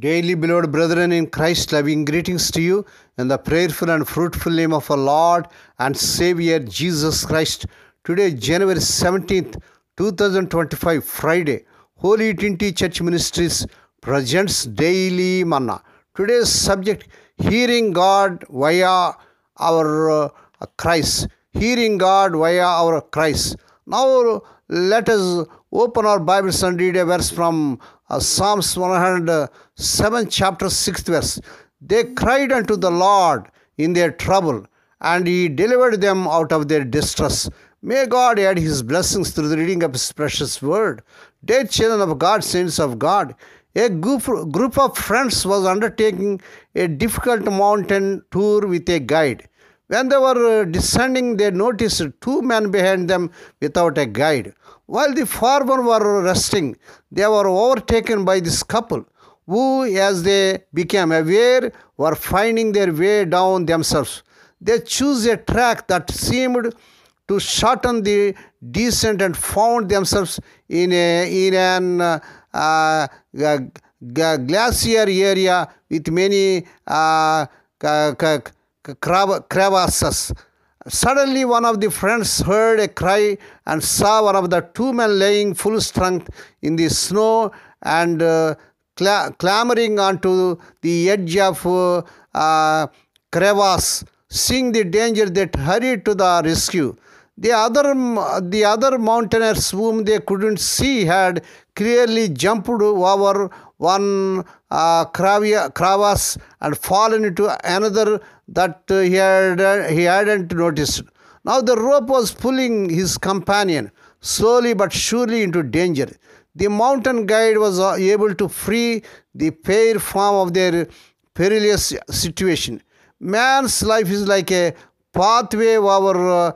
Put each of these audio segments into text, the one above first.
Daily beloved brethren in Christ, loving greetings to you in the prayerful and fruitful name of our Lord and Savior Jesus Christ. Today, January 17th, 2025, Friday, Holy Trinity Church Ministries presents Daily Manna. Today's subject, hearing God via our Christ. Hearing God via our Christ. Now, let us open our Bibles and read a verse from Psalms 107, chapter 6th verse. They cried unto the Lord in their trouble, and He delivered them out of their distress. May God add His blessings through the reading of His precious word. Dear children of God, saints of God, a group of friends was undertaking a difficult mountain tour with a guide. When they were descending, they noticed two men behind them without a guide. While the former were resting, they were overtaken by this couple, who, as they became aware, were finding their way down themselves. They chose a track that seemed to shorten the descent and found themselves in an glacier area with many crevasses. Suddenly, one of the friends heard a cry and saw one of the two men laying full strength in the snow and clambering onto the edge of crevasse. Seeing the danger, they hurried to the rescue. The other mountaineers, whom they couldn't see, had clearly jumped over one crevasse and fallen into another that he hadn't noticed. Now the rope was pulling his companion slowly but surely into danger. The mountain guide was able to free the pair from their perilous situation. Man's life is like a pathway over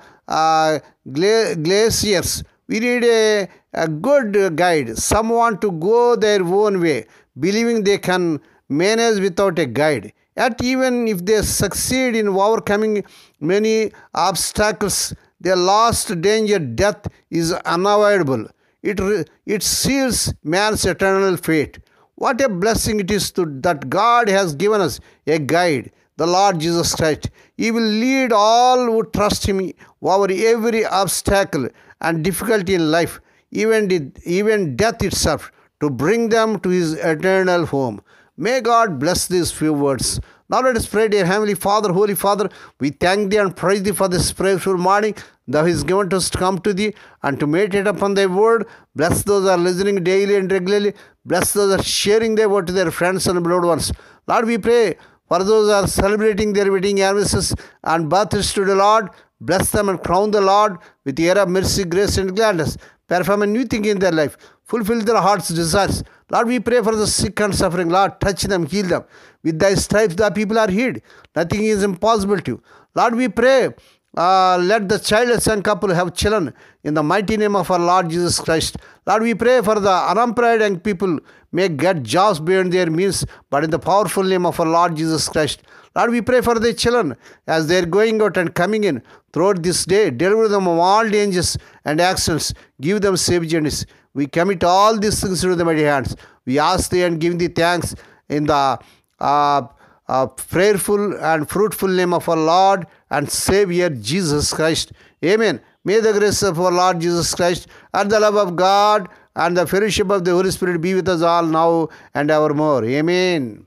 glaciers. We need a good guide, someone to go their own way, believing they can manage without a guide. Yet even if they succeed in overcoming many obstacles, their last danger, death, is unavoidable. It seals man's eternal fate. What a blessing it is that God has given us a guide, the Lord Jesus Christ. He will lead all who trust Him over every obstacle and difficulty in life, even death itself, to bring them to His eternal home. May God bless these few words. Now let us pray. Dear Heavenly Father, Holy Father, we thank Thee and praise Thee for this prayerful morning Thou hast given to us to come to Thee and to meditate upon Thy word. Bless those who are listening daily and regularly. Bless those who are sharing Thy word to their friends and beloved ones. Lord, we pray for those who are celebrating their wedding anniversaries and birthdays to the Lord. Bless them and crown the Lord with the air of mercy, grace, and gladness. Perform a new thing in their life. Fulfill their heart's desires. Lord, we pray for the sick and suffering. Lord, touch them, heal them. With Thy stripes, the people are healed. Nothing is impossible to You. Lord, we pray, let the childless young couple have children in the mighty name of our Lord Jesus Christ. Lord, we pray for the unemployed young people may get jobs beyond their means, but in the powerful name of our Lord Jesus Christ. Lord, we pray for the children as they are going out and coming in throughout this day. Deliver them from all dangers and accidents. Give them safe journeys. We commit all these things into the mighty hands. We ask Thee and give Thee thanks in the prayerful and fruitful name of our Lord and Savior Jesus Christ. Amen. May the grace of our Lord Jesus Christ and the love of God and the fellowship of the Holy Spirit be with us all now and evermore. Amen.